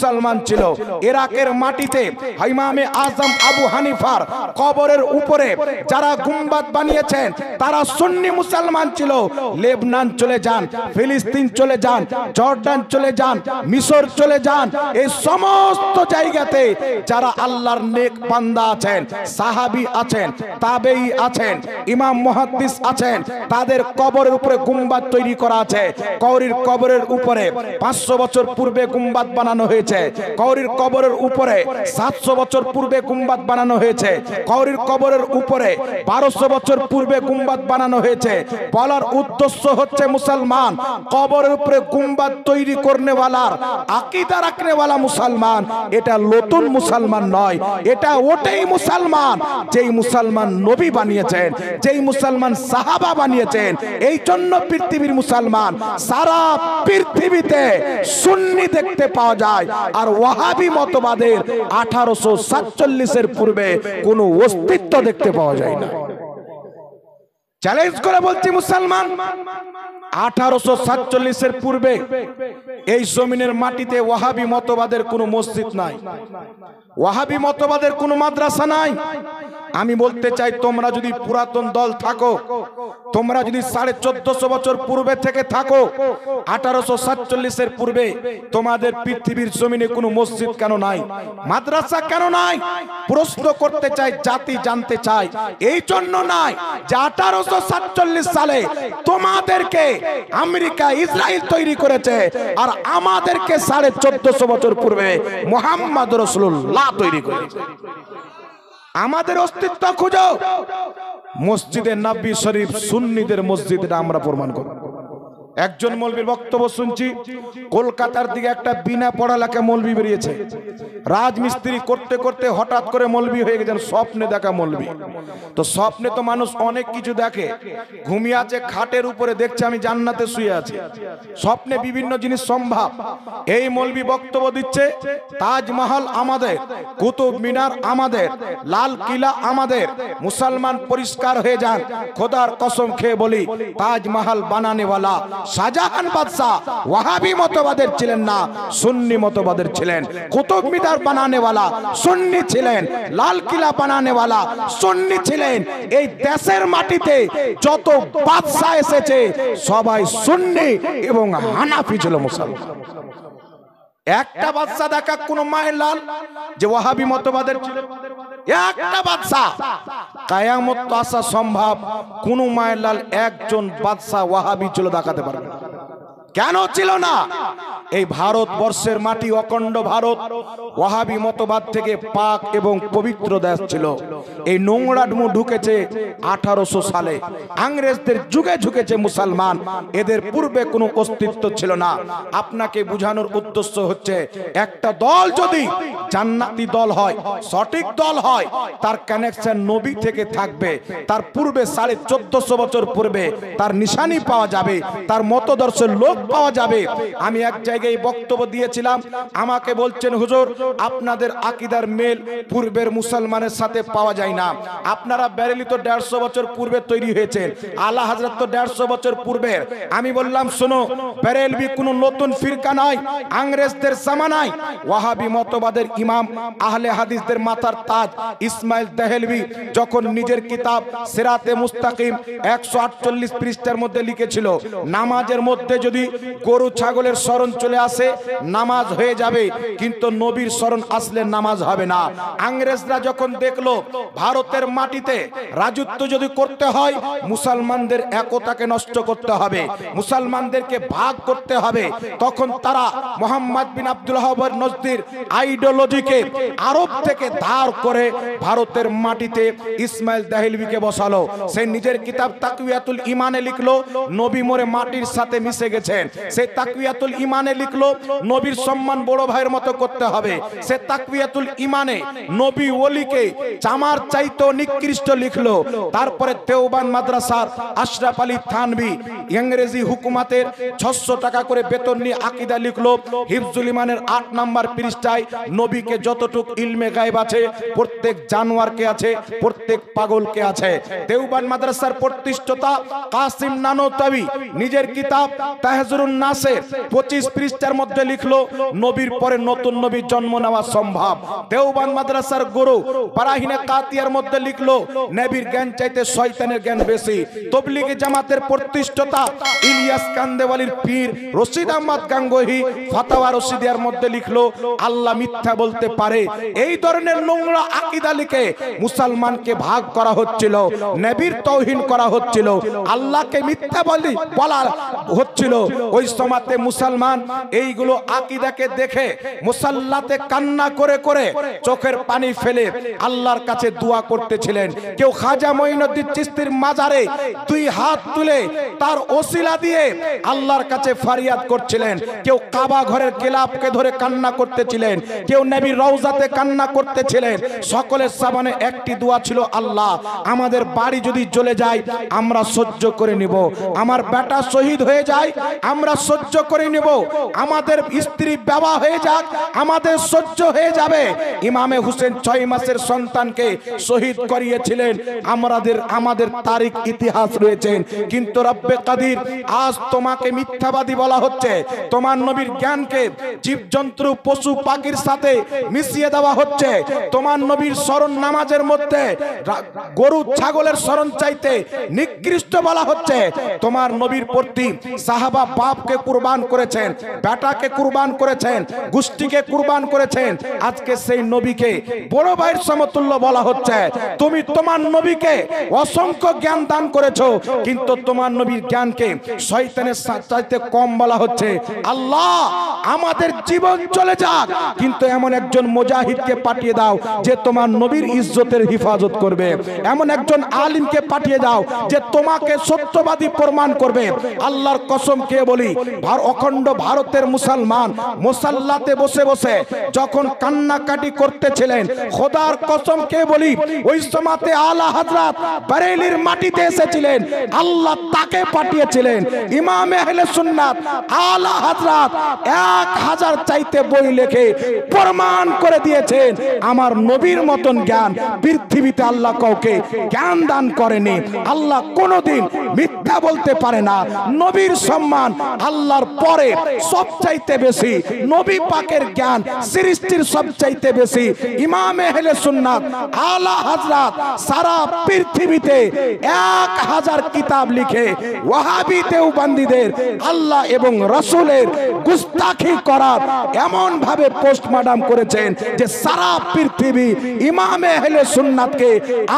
মুসলমান ছিল। ইরাকের মাটিতে ইমামে আজম আবু হানিফার কবরের উপরে যারা গুম্বাদ বানিয়েছেন তারা সুন্নি মুসলমান ছিল। লেবনান চলে যান, ফিলিস্তিন চলে যান, জর্ডান চলে যান, মিশর চলে যান, এই সমস্ত জায়গাতে যারা আল্লাহর নেক বান্দা আছেন, সাহাবী আছেন, তাবেঈ আছেন, ইমাম মুহাদ্দিস আছেন, তাদের কবরের উপরে গুম্বাদ তৈরি করা আছে। কওরির কবরের উপরে 500 বছর পূর্বে গুম্বাদ বানানো হয়েছে। কওরির কবরের উপরে 700 বছর পূর্বে গুম্বাদ বানানো হয়েছে। কওরির কবরের উপরে 1200 বছর পূর্বে গুম্বাদ বানানো হয়েছে। বলার উদ্দেশ্য হচ্ছে মুসলমান কবরের উপরে গুম্বাদ তৈরি করনেওয়ালার আকীদা রাখনেওয়ালা মুসলমান, এটা নতুন মুসলমান নয়, এটা ওটাই মুসলমান যেই মুসলমান নবী বানিয়েছেন, যেই মুসলমান সাহাবা বানিয়েছেন। এই জন্য পৃথিবীর মুসলমান সারা পৃথিবীতে সুন্নি দেখতে পাওয়া যায়, আর ওয়াহাবি মতবাদের 1847 পূর্বে কোনো অস্তিত্ব দেখতে পাওয়া যায় না। চ্যালেঞ্জ করে বলছি মুসলমান, 1847 পূর্বে এই জমিনের মাটিতে ওয়াহাবি মতবাদের কোনো মসজিদ নাই, ওয়াহাবি মতবাদের কোনো মাদ্রাসা নাই। আমি বলতে চাই, তোমরা যদি পুরাতন দল থাকো, তোমরা যদি 1450 বছর পূর্বে থেকে থাকো, 1847 পূর্বে তোমাদের পৃথিবীর জমিনে কোনো মসজিদ কেন নাই, মাদ্রাসা কেন নাই? প্রশ্ন করতে চাই, জাতি জানতে চাই। এই জন্য নাই যে 1847 সালে তোমাদেরকে আমেরিকা ইসরায়েল তৈরি করেছে, আর আমাদেরকে 1450 বছর পূর্বে মুহাম্মদ রাসূলুল্লাহ তৈরি করেছে। আমাদের অস্তিত্ব খুঁজো। মসজিদে নববী শরীফ সুন্নিদের মসজিদ, এটা আমরা প্রমাণ করব। একজন মৌলবীর বক্তব্য শুনছি, কলকাতার দিকে একটা বিনা পড়ালেখা মৌলবী বেরিয়েছে, রাজমিস্ত্রি করতে করতে হঠাৎ করে মৌলবী হয়ে গেছেন, স্বপ্নে দেখা মৌলবী। তো স্বপ্নে তো মানুষ অনেক কিছু দেখে, ঘুমিয়ে আছে খাটের উপরে, দেখছে আমি জান্নাতে শুয়ে আছি, স্বপ্নে বিভিন্ন জিনিস সম্ভব। এই মৌলবী বক্তব্য দিচ্ছে, তাজমহল আমাদের, কুতুব মিনার আমাদের, লাল কিলা আমাদের। মুসলমান পরিষ্কার হয়ে যান, খোদার কসম খেয়ে বলি, তাজমহল বানানেওয়ালা শাহজাহান বাদশাহ ওয়াহাবি মতবাদের ছিলেন না, সুন্নি মতবাদের ছিলেন। কুতুব মিনার বানানেওয়ালা সুন্নি ছিলেন, লাল কিলা বানানেওয়ালা সুন্নি ছিলেন। এই দেশের মাটিতে যত বাদশাহ এসেছে সবাই সুন্নি এবং হানাফি ছিল মুসলমান। একটা বাদশা দেখা কোন মায়ের লাল যে ওয়াহাবি মতবাদের ছিল? একটা বাদশা কিয়ামত তো আসা সম্ভব, কোন মায়ের লাল একজন বাদশা ওয়াহাবি ছিল দেখাতে পারবে না। কেন ছিল না? এই ভারতবর্ষের মাটি অখণ্ড ভারত ওয়াহাবি মতবাদ থেকে পাক এবং পবিত্র দেশ ছিল। এই নোংরা ডুমু ঢুকেছে 1800 সালে, ইংরেজদের যুগে ঢুকেছে মুসলমান, এদের পূর্বে কোনো অস্তিত্ব ছিল না। আপনাকে বোঝানোর উদ্দেশ্য হচ্ছে, একটা দল যদি জান্নাতি দল হয়, সঠিক দল হয়, তার কানেকশন নবী থেকে থাকবে, তার পূর্বে 1450 বছর পূর্বে তার নিশানি পাওয়া যাবে, তার মতদর্শের লোক পাওয়া যাবে। আমি এক জায়গায় বক্তব্য দিয়েছিলাম, আমাকে বলছেন হুজুর আপনাদের আকীদার মেল পূর্বের মুসলমানের সাথে পাওয়া যায় না। আপনারা বেরেলি তো 150 বছর পূর্বে তৈরি হয়েছে, আলা হযরত তো 150 বছর পূর্বে। আমি বললাম শোনো, বেরেলভি কোনো নতুন ফিরকা নয়, ইংরেজদের জামানায় ওয়াহাবি মতবাদের ইমাম আহলে হাদিসদের মাথার তাজ ইসমাইল দেহলভি যখন নিজের কিতাব সিরাতে মুস্তাকিম 148 পৃষ্ঠার মধ্যে লিখেছিল, নামাজের মধ্যে যদি গরু ছাগলের স্মরণ চলে আসে নামাজ হয়ে যাবে, কিন্তু নবীর স্মরণ আসলে নামাজ হবে না। ইংরেজরা যখন দেখলো ভারতের মাটিতে রাজত্ব যদি করতে হয় মুসলমানদের একতাকে নষ্ট করতে হবে, মুসলমানদেরকে ভাগ করতে হবে, তখন তারা মোহাম্মদ বিন আব্দুল ওয়াহাবের নজদির আইডিওলজিকে আরব থেকে ধার করে ভারতের মাটিতে ইসমাইল দেহলভিকে বসালো। সে নিজের কিতাব তাকওয়াতুল ঈমানে লিখলো, নবী মোরে মাটির সাথে মিশে গেছেন। সে তাকওয়াতুল ঈমানে লিখলো, নবীর সম্মান বড় ভাইয়ের মতো করতে হবে। সে তাকওয়াতুল ঈমানে নবী ওলিকে জামার চাইতো নিকৃষ্ট লিখলো। তারপরে দেওবান মাদ্রাসার আশরাফ আলী থানভী ইংরেজি হুকুমাতের 600 টাকা করে বেতন নিয়ে আকীদা লিখলো। হিফজুল ঈমানের 8 নাম্বার পৃষ্ঠায় নবীকে যতটুক ইলমে গায়েব আছে, প্রত্যেক জানোয়ারকে আছে, প্রত্যেক পাগলকে আছে। দেওবান মাদ্রাসার প্রতিষ্ঠাতা কাসিম নানতাবি নিজের কিতাব তাহজুরুন নাসের 25 পৃষ্ঠার মধ্যে লিখলো নবীর পরে নতুন নবীর জন্ম নেওয়া সম্ভব। দেওবান মাদ্রাসার গুরু বারাহিনে কাতিয়ার মধ্যে লিখলো নবীর জ্ঞান চাইতে শয়তানের জ্ঞান বেশি। তবলিগি জামাতের প্রতিষ্ঠাতা ইলিয়াস কান্দেওয়ালির পীর রশিদ আহমদ গাঙ্গোহী ফাতাওয়া রশিদিয়ার মধ্যে লিখলো আল্লাহ মিথ্যা বলতে পারে। এই ধরনের নোংরা আকীদা লিখে মুসলমানকে ভাগ করা হচ্ছিল, নবীর তাওহীন করা হচ্ছিল, আল্লাহকে মিথ্যা বলা হচ্ছিল। ওই সময়তে মুসলমান এইগুলো আকীদাকে দেখে মুসাল্লাতে কান্না করে করে চোখের পানি ফেলে আল্লাহর কাছে দোয়া করতেছিলেন। কেউ খাজা মঈনুদ্দিন চিশতির মাজারে দুই হাত তুলে তার ওসিলা দিয়ে আল্লাহর কাছে ফরিয়াদ করছিলেন। কেউ কাবা ঘরের গিলাফকে ধরে কান্না করতেছিলেন, কেউ নবীর রওজাতে কান্না করতেছিলেন। সকলের সামনে একটি দোয়া ছিল, আল্লাহ আমাদের বাড়ি যদি জ্বলে যায় আমরা সহ্য করে নিব, আমার বেটা শহীদ হয়ে যায় আমরা সহ্য করে নিব, আমাদের স্ত্রী বিবাহ হয়ে যাক আমাদের সহ্য হয়ে যাবে। ইমামে হোসেন 6 মাসের সন্তানকে শহীদ করিয়েছিলেন, আমাদের তারিখ ইতিহাস রয়েছে। কিন্তু রব্বে কাদির আজ তোমাকে মিথ্যাবাদী বলা হচ্ছে, তোমার নবীর জ্ঞানকে জীবজন্তু পশু পাখির সাথে মিশিয়ে দেওয়া হচ্ছে, তোমার নবীর স্মরণ নামাজের মধ্যে গরু ছাগলের স্মরণ চাইতে নিকৃষ্ট বলা হচ্ছে। তোমার নবীর প্রতি সাহাবা বাপকে কুরবান করেছেন, বেটাকে কুরবান করেছেন, গোষ্ঠীকে কুরবান করেছেন, আজকে সেই নবীকে বড় ভাইয়ের সমতুল্য বলা হচ্ছে। তুমি তোমার নবীকে অসংখ্য জ্ঞান দান করেছো, কিন্তু তোমার নবীর জ্ঞানকে শয়তানের চাইতে কম বলা হচ্ছে। আল্লাহ আমাদের জীবন চলে যাক, কিন্তু এমন একজন মুজাহিদকে পাঠিয়ে দাও যে তোমার নবীর ইজ্জতের হিফাজত করবে, এমন একজন আলিমকে পাঠিয়ে দাও যে তোমাকে সত্যবাদী প্রমাণ করবে। আল্লাহর কসম কে বলি, অখণ্ড ভারতের মুসলমান মুসাল্লাতে বসে বসে যখন কান্নাকাটি করতেছিলেন, খোদার কসম কে বলি ওই সময়তে আলা হযরত বারেলির মাটিতে এসেছিলেন, আল্লাহ তাকে পাঠিয়েছিলেন। ইমামে আহলে সুন্নাত আলা হযরত 1000 চাইতে বই লিখে প্রমাণ করে দিয়েছেন আমার নবীর মতন জ্ঞান পৃথিবীতে আল্লাহ কাউকে জ্ঞান দান করেনি। আল্লাহ কোনোদিন মিথ্যা বলতে পারে না। নবীর সম্মান আল্লাহর পরে সবচাইতে বেশি, নবী পাকের জ্ঞান সৃষ্টির সবচাইতে বেশি। ইমামে আহলে সুন্নাত আলা হযরত সারা পৃথিবীতে 1000 কিতাব লিখে ওয়াহাবি দেওবন্দীদের আল্লাহ এবং রাসূলের গুস্তাখি করার এমন ভাবে পোস্টমর্টম করেছেন যে সারা পৃথিবী ইমামে আহলে সুন্নাতকে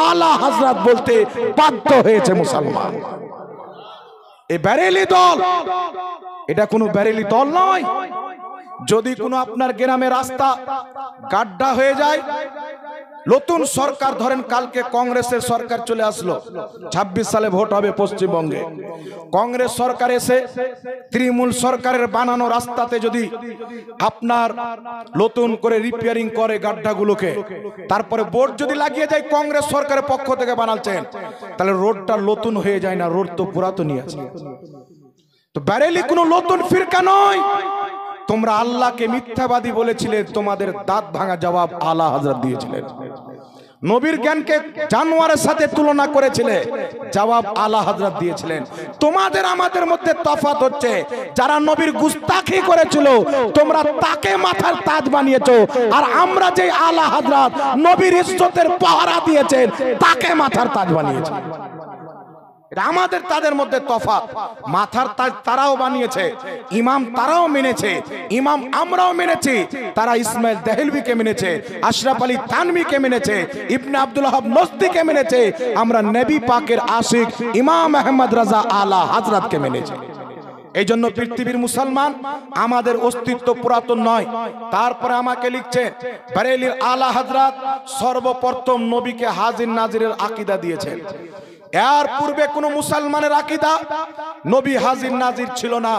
আলা হযরত বলতে বাধ্য হয়েছে মুসলমান। এই বেরেলি দল, এটা কোনো বেরেলি দল নয়। যদি কোনো আপনার গ্রামে রাস্তা গাড্ডা হয়ে যায়, নতুন সরকার ধরেন কালকে কংগ্রেসের সরকার চলে আসলো, 26 সালে ভোট হবে পশ্চিমবঙ্গে, কংগ্রেস সরকার এসে তৃণমূল সরকারের বানানো রাস্তাতে যদি আপনার নতুন করে রিপেয়ারিং করে গাড্ডাগুলোকে, তারপরে বোর্ড যদি লাগিয়ে যায় কংগ্রেস সরকারের পক্ষ থেকে বানাচ্ছেন, তাহলে রোডটা নতুন হয়ে যায় না, রোড তো পুরাতনই আছে। তো বেরেলি কোনো নতুন ফিরকা নয়। তোমরা আল্লাহকে মিথ্যাবাদী বলেছিলে, তোমাদের দাঁত ভাঙা জবাব আলা হযরত দিয়েছিলেন। নবীর জ্ঞানকে জানোয়ারের সাথে তুলনা করেছিলে, জবাব আলা হযরত দিয়েছিলেন। তোমাদের আমাদের মধ্যে তফাৎ হচ্ছে, যারা নবীর গুস্তাখি করেছিল তোমরা তাকে মাথার তাজ বানিয়েছো, আর আমরা যে আলা হযরত নবীর ইজ্জতের পাহারা দিয়েছেন তাকে মাথার তাজ বানিয়েছি। আমাদের তাদের মধ্যে তফাৎ। মাথার তাজ তারাও বানিয়েছে, ইমাম তারাও মেনেছে, ইমাম আমরাও মেনেছি। তারা ইসমাইল দেহলভিকে মেনেছে, আশরাফ আলী থানভীকে মেনেছে, ইবনে আব্দুল ওয়াহাব নজদীকে মেনেছে। আমরা নবী পাকের আশিক ইমাম আহমদ রাজা আলা হযরতকে মেনেছি। এই জন্য পৃথিবীর মুসলমান আমাদের অস্তিত্ব পুরাতন নয়। তারপরে আমাকে লিখছে বেরেলির আলা হযরত সর্বপ্রথম নবীকে হাজির নাজিরের আকীদা দিয়েছেন। এর পূর্বে কোন মুসলমানের আকীদা নবী হাজির নাজির ছিল না,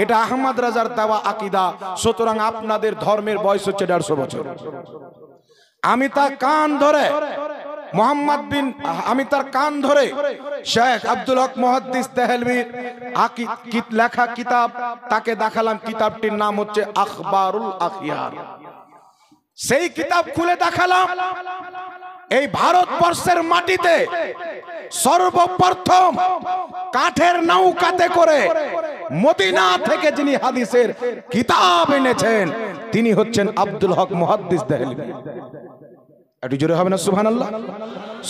এটা আহমদ রাজার দেওয়া আকীদা। সুতরাং আপনাদের ধর্মের বয়স হচ্ছে 150 বছর। আমি তার কান ধরে শেখ আব্দুল হক মুহাদ্দিস দেহলভির লেখা কিতাব তাকে দেখালাম। কিতাবটির নাম হচ্ছে আখবারুল আখিয়ার। সেই কিতাব খুলে দেখালাম, এই ভারতবর্ষের মাটিতে সর্বপ্রথম কাঠের নৌকাতে করে মদিনা থেকে যিনি হাদিসের কিতাব এনেছেন তিনি হচ্ছেন আব্দুল হক মুহাদ্দিস দেহলভী। একটু জোরে হবে না সুবহানাল্লাহ।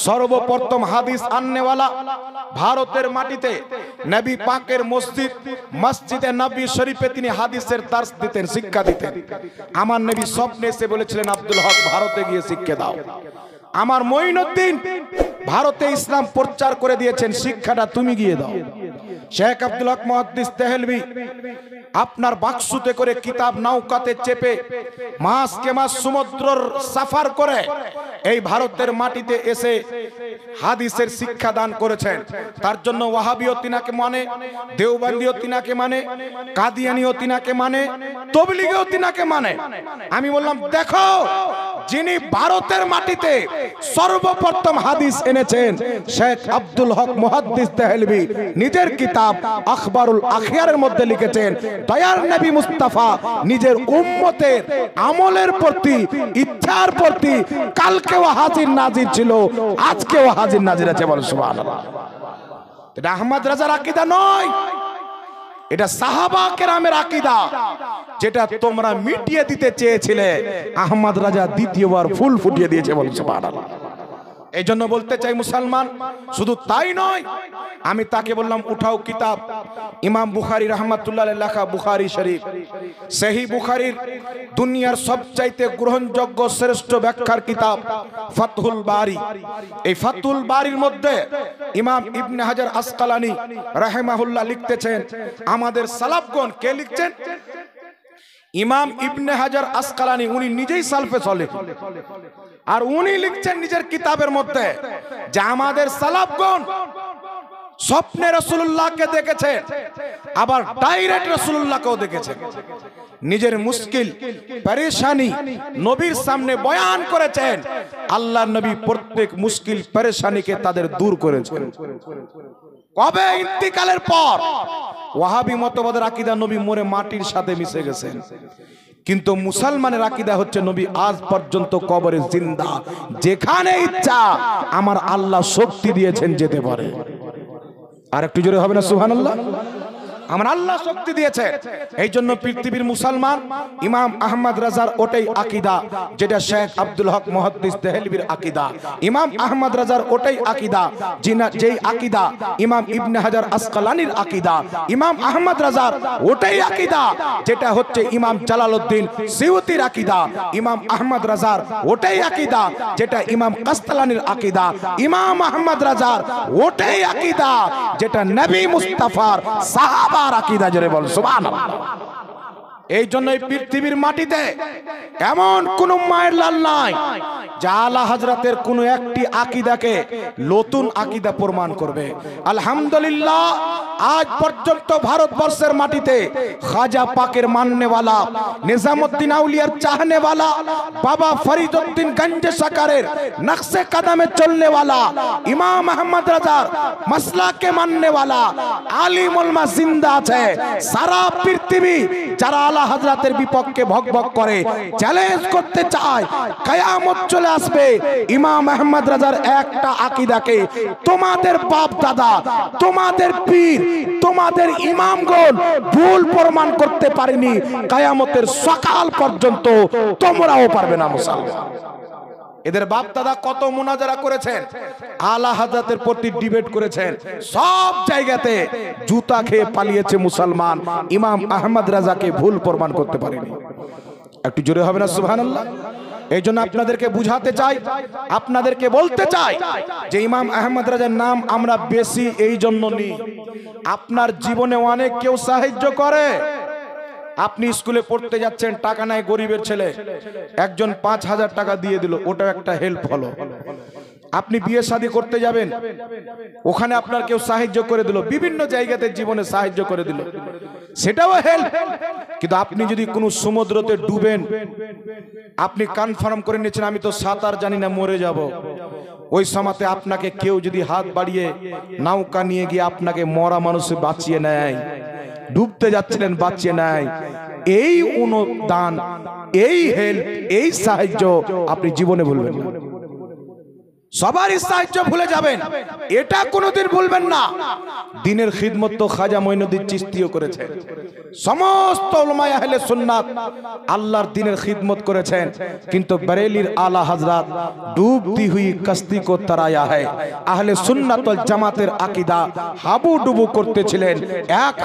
সর্বপ্রথম হাদিস আননেওয়ালা ভারতের মাটিতে নবী পাকের মসজিদে নবী শরীফে তিনি হাদিসের দার্স দিতেন, শিক্ষা দিতেন। আমার নবী স্বপ্নে এসে বলেছিলেন আব্দুল হক ভারতে গিয়ে শিক্ষা দাও। আমার মঈনুদ্দিন ভারতে ইসলাম প্রচার করে দিয়েছেন, শিক্ষাটা তুমি গিয়ে দাও। শেখ আব্দুল হক মুহাদ্দিস দেহলভী আপনার বাক্সুতে করে কিতাব নৌকাতে চেপে মাসকে মাস সমুদ্রর সাফার করে এই ভারতের মাটিতে এসে হাদিসের শিক্ষা দান করেছেন। তার জন্য ওয়াহাবিও তিনাকে মানে, দেওবন্দিও তিনাকে মানে, কাদিয়ানিও তিনাকে মানে, তবলিগীও তিনাকে মানে। আমি বললাম দেখো, যিনি ভারতের মাটিতে সর্বপ্রথম হাদিস এনেছেন শেখ আব্দুল হক মুহাদ্দিস দেহলভী নিজের কিতাব আখবারুল আখিয়ারের মধ্যে লিখেছেন দয়ার নবী মুস্তাফা নিজের উম্মতের আমলের প্রতি, ইচ্ছার প্রতি কালকেও হাজির নাজির ছিল, আজকেও হাজির নাজির আছে। বল সুবহানাল্লাহ। এটা আহমদ রাজার আকীদা নয়, এটা সাহাবা কেরামের আকীদা, যেটা তোমরা মিটিয়ে দিতে চেয়েছিলে আহমদ রাজা দ্বিতীয়বার ফুল ফুটিয়ে দিয়েছে। বল সুবহানাল্লাহ। এই জন্য বলতে চাই মুসলমান, শুধু তাই নয়, আমি তাকে বললাম উঠাও কিতাব ইমাম বুখারী রাহমাতুল্লাহ আলাইহি লেখা বুখারী শরীফ, সহিহ বুখারীর দুনিয়ার সবচাইতে গ্রহণযোগ্য শ্রেষ্ঠ ব্যাখ্যার কিতাব ফাতহুল বারী। এই ফাতহুল বারীর মধ্যে ইমাম ইবনে হাজার আসকালানী রাহিমাহুল্লাহ লিখতেছেন, আমাদের সালাফগণ কে লিখছেন? ইমাম ইবনে হাজার আসকালানী, উনি নিজেই সালফে চলে, আর উনি লিখছেন নিজের কিতাবের মধ্যে যে আমাদের সালাফগণ স্বপ্নে রাসূলুল্লাহকে দেখেছে, আবার ডাইরেক্ট রাসূলুল্লাহকেও দেখেছে। নিজের মুশকিল পরেশানি নবীর সামনে বয়ান করেছেন। আল্লাহর নবী প্রত্যেক মুশকিল পরেশানিকে তাদের দূর করেছেন। কবে? ইন্তিকালের পর। ওয়াহাবী মতবাদের আকীদা নবী মরে মাটির সাথে মিশে গেছেন, কিন্তু মুসলমানের আকীদা হচ্ছে নবী আজ পর্যন্ত কবরে জিন্দা, যেখানে ইচ্ছা আমার আল্লাহ শক্তি দিয়েছেন যেতে পারে। আর একটু জোরে হবে না সুবহানাল্লাহ। আমার আল্লাহ শক্তি দিয়েছে। এই জন্য পৃথিবীর মুসলমান ইমাম আহমদ রাজার ওটাই আকীদা, যেটা শেখ আব্দুল হক মুহাদ্দিস দেহলভীর আকীদা। ইমাম আহমদ রাজার ওটাই আকীদা, যেই আকীদা ইমাম ইবনে হাজার আসকালানীর আকীদা। ইমাম আহমদ রাজার ওটাই আকীদা, যেটা হচ্ছে ইমাম জালালউদ্দিন সিয়ুতির আকীদা। ইমাম আহমদ রাজার ওটাই আকীদা, যেটা ইমাম কাসতালানীর আকীদা। ইমাম আহমদ রাজার ওটাই আকীদা, যেটা নবী মুস্তাফার সাহাবা আকীদা। জোরে বল সুবহানাল্লাহ। এই জন্য এই পৃথিবীর মাটিতে এমন কোন মায়ের লাল নাই যা আলা হযরতের কোন একটি আকীদাকে নতুন আকীদা প্রমাণ করবে। আলহামদুলিল্লাহ, আজ পর্যন্ত ভারতবর্ষের মাটিতে খাজা পাকের মাননেওয়ালা, নিজামউদ্দিন আউলিয়ার চাহনেওয়ালা, বাবা ফরিদউদ্দিন গঞ্জে সাকারের নকশে কদমে চলনেওয়ালা, ইমাম আহমদ রাজার মাসলাকে মাননেওয়ালা আলিম উলমা জিন্দা আছে। সারা পৃথিবী যারা আলা হযরতের বিপক্ষে ভগভগ করে, চ্যালেঞ্জ করতে চায়, কিয়ামত চলে আসবে, ইমাম আহমদ রাজার একটা আকীদাকে তোমাদের বাপ দাদা, তোমাদের পীর, তোমাদের ইমামগণ ভুল প্রমাণ করতে পারেনি, কিয়ামতের সকাল পর্যন্ত তোমরাও পারবে না। মুসলমান এদের বাপ দাদা কত মুনাজারা করেছেন, আলা হযরতের প্রতি ডিবেট করেছেন, সব জায়গাতে জুতা খেয়ে পালিয়েছে মুসলমান, ইমাম আহমদ রাজাকে ভুল প্রমাণ করতে পারেনি। একটু জোরে হবে না সুবহানাল্লাহ। এই জন্য আপনাদেরকে বুঝাতে চাই, আপনাদেরকে বলতে চাই যে ইমাম আহমদ রাজার নাম আমরা বেশি এই জন্য নিই, আপনার জীবনে অনেক কেউ সাহায্য করে। আপনি স্কুলে পড়তে যাচ্ছেন, টাকা নাই, গরিবের ছেলে, একজন ৫,০০০ টাকা দিয়ে দিল, ওটা একটা হেল্প হলো। আপনি বিয়ে শাদী করতে যাবেন, ওখানে আপনার কেউ সাহায্য করে দিল, বিভিন্ন জায়গাতে জীবনে সাহায্য করে দিল, সেটাও হেল্প। কিন্তু আপনি যদি কোনো সমুদ্রতে ডুবেন, আপনি কনফার্ম করে নিয়েছেন আমি তো সাঁতার জানি না, মরে যাব, ওই সময়তে আপনাকে কেউ যদি হাত বাড়িয়ে নৌকা নিয়ে গিয়ে আপনাকে মরা মানুষে বাঁচিয়ে নেয়, ডুবতে যাচ্ছিলেন বাঁচিয়ে নেয়, এই অনুদান, এই হেল্প, এই সাহায্য আপনি জীবনে ভুলবেন না। সবারই সাহায্য ভুলে যাবেন, এটা কোনোদিন ভুলবেন না। দিনের খিদমত তো খাজা মঈনুদ্দিন চিশতিও করেছেন, সমস্ত উলামায়ে আহলে সুন্নাত আল্লাহর দিনের খিদমত করেছেন। কিন্তু বরেলির আলা হযরত ডুবতি হুই কश्ती को तराया है, আহলে সুন্নাত ওয়াল জামাতের আকীদা হাবুডুবু করতেছিলেন।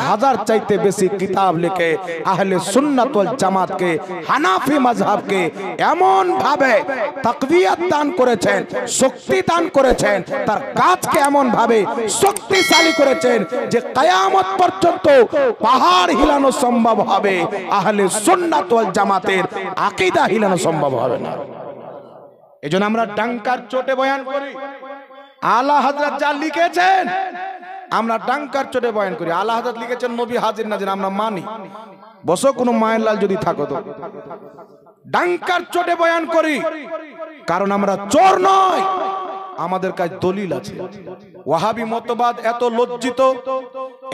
1000 চাইতে বেশি কিতাব লিখে আহলে সুন্নাত ওয়াল জামাতকে, হানাফি মাযহাবকে এমন ভাবে তাকওয়িয়াত দান করেছেন, শক্তি দান করেছেন, তার কাজকে এমন ভাবে শক্তিশালী করেছেন যে কিয়ামত পর্যন্ত পাহাড় হিলানো সম্ভব হবে, আহলে সুন্নাত ওয়াল জামাতের আকীদা হিলানো সম্ভব হবে না। এজন্য আমরা ডাঙ্কার চোটে বয়ান করি, আলা হযরত যা লিখেছেন আমরা ডাঙ্কার চোটে বয়ান করি। আলা হযরত লিখেছেন নবী হাজির নাজির, আমরা মানি। বসো কোনো মায়ের লাল যদি থাকো তো, ডাঙ্কার চোটে বয়ান করি, কারণ আমরা চোর নয়, আমাদের কাছে দলিল আছে। ওয়াহাবি মতবাদ এত লজ্জিত,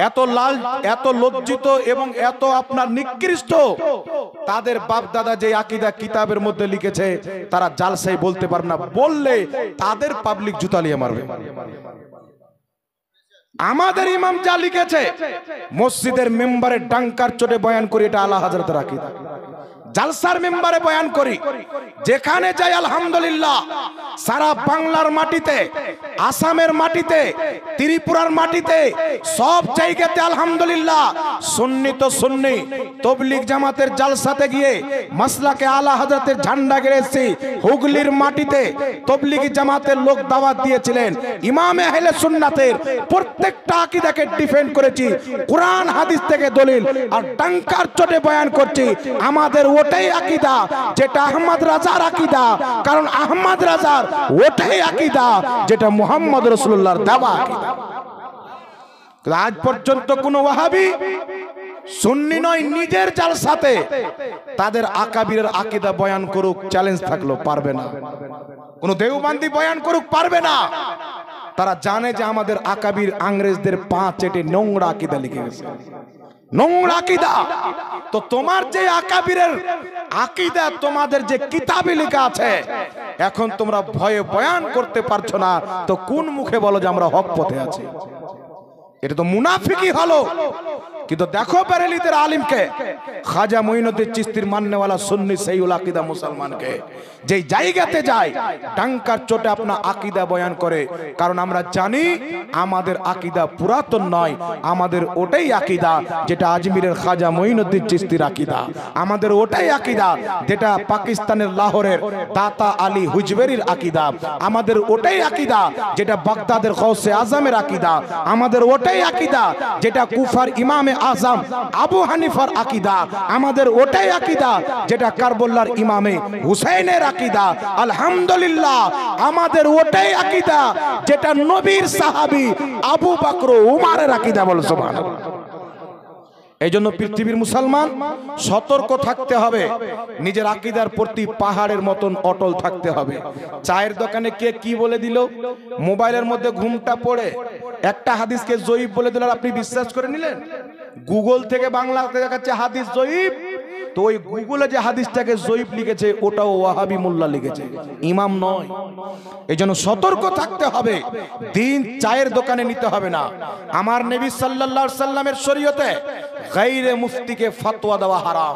এত লাল, এত লজ্জিত এবং এত আপনার নিকৃষ্ট, তাদের বাপ দাদা যে আকীদা কিতাবের মধ্যে লিখেছে তারা জালসায় বলতে পারবে না, বললে তাদের পাবলিক জুতালিয়ে মারবে। আমাদের ইমাম যা লিখেছে মসজিদের মেম্বারে ডাঙ্কার চোটে বয়ান করি, এটা আলা হযরতের আকীদা। জালসার মেম্বারে বয়ান করি, যেখানে যাই আলহামদুলিল্লাহ, সারা বাংলার মাটিতে, আসামের মাটিতে, ত্রিপুরার মাটিতে, সব জায়গাতে আলহামদুলিল্লাহ সুন্নি তো সুন্নি, তবলিগ জামাতের জালসাতে গিয়ে মাসলাকে আলা হযরতের ঝান্ডা গেড়েছি। হুগলির মাটিতে তবলিগি জামাতের লোক দাওয়াত দিয়েছিলেন, ইমামে আহলে সুন্নাতের প্রত্যেকটা আকীদাকে ডিফেন্ড করেছি, কোরআন হাদিস থেকে দলিল, আর ডাঙ্কার চোটে বয়ান করছি আমাদের ওটাই আকীদা যেটা আহমদ রাজার আকীদা, কারণ আহমদ রাজার ওটাই আকীদা যেটা মুহাম্মদ রাসূলুল্লাহর দেওয়া আকীদা। আজ পর্যন্ত কোন ওয়াহাবি সুন্নি নয়, নিজের জালসাতে তাদের আকাবিরের আকীদা বয়ান করুক, চ্যালেঞ্জ থাকলো, পারবে না। কোন দেওবন্দি বয়ান করুক, পারবে না। তারা জানে যে আমাদের আকাবির ইংরেজদের পা চেটে নোংরা আকীদা লিখে গেছে, নোংরা আকীদা। তো তোমার যে আকাবিরের আকীদা, তোমাদের যে কিতাবে লেখা আছে, এখন তোমরা ভয়ে বয়ান করতে পারছো না, তো কোন মুখে বলো যে আমরা হক পথে আছি? এটা তো মুনাফিকি হলো। কিন্তু দেখো বেরেলিদের আলিমকে, খাজা মঈনুদ্দিন চিশতির মাননেওয়ালা সুন্নি সহিউল আকীদা মুসলমানকে যেই জায়গাতে যায় ডাঙ্কার চোটে আপনা আকীদা বয়ান করে, কারণ আমরা জানি আমাদের আকীদা পুরাতন নয়, আমাদের ওটাই আকীদা যেটা আজমিরের খাজা মঈনুদ্দিন চিশতির আকীদা, আমাদের ওটাই আকীদা যেটা পাকিস্তানের লাহোরের দাতা আলী হুজবেরির আকীদা, আমাদের ওটাই আকীদা যেটা বাগদাদের গৌসে আজমের আকীদা, আমাদের ওটাই আকীদা যেটা কুফার ইমামে আজম আবু হানিফার আকীদা, আমাদের ওটাই আকীদা যেটা কারবালার ইমামে হুসাইনের আকীদা। আলহামদুলিল্লাহ আমাদের ওটাই আকীদা যেটা নবীর সাহাবী আবু বকর উমরের আকীদা। বল সুবহানাল্লাহ। এই জন্য পৃথিবীর মুসলমান সতর্ক থাকতে হবে, নিজের আকীদার প্রতি পাহাড়ের মতন অটল থাকতে হবে। চায়ের দোকানে কে কি বলে দিল, মোবাইলের মধ্যে ঘুমটা পড়ে একটা হাদিসকে জয়ীফ বলে দিল, আর আপনি বিশ্বাস করে নিলেন। গুগল থেকে বাংলাতে দেখাচ্ছে হাদিস জয়ীফ, তো ওই গুগলে যে হাদিসটাকে জয়ীফ লিখেছে ওটাও ওয়াহাবি মোল্লা লিখেছে, ইমাম নয়। এই জন্য সতর্ক থাকতে হবে, দিন চায়ের দোকানে নিতে হবে না। আমার নবী সাল্লাল্লাহু আলাইহি সাল্লামের শরীয়তে গায়রে মুফতিকে ফতোয়া দেওয়া হারাম।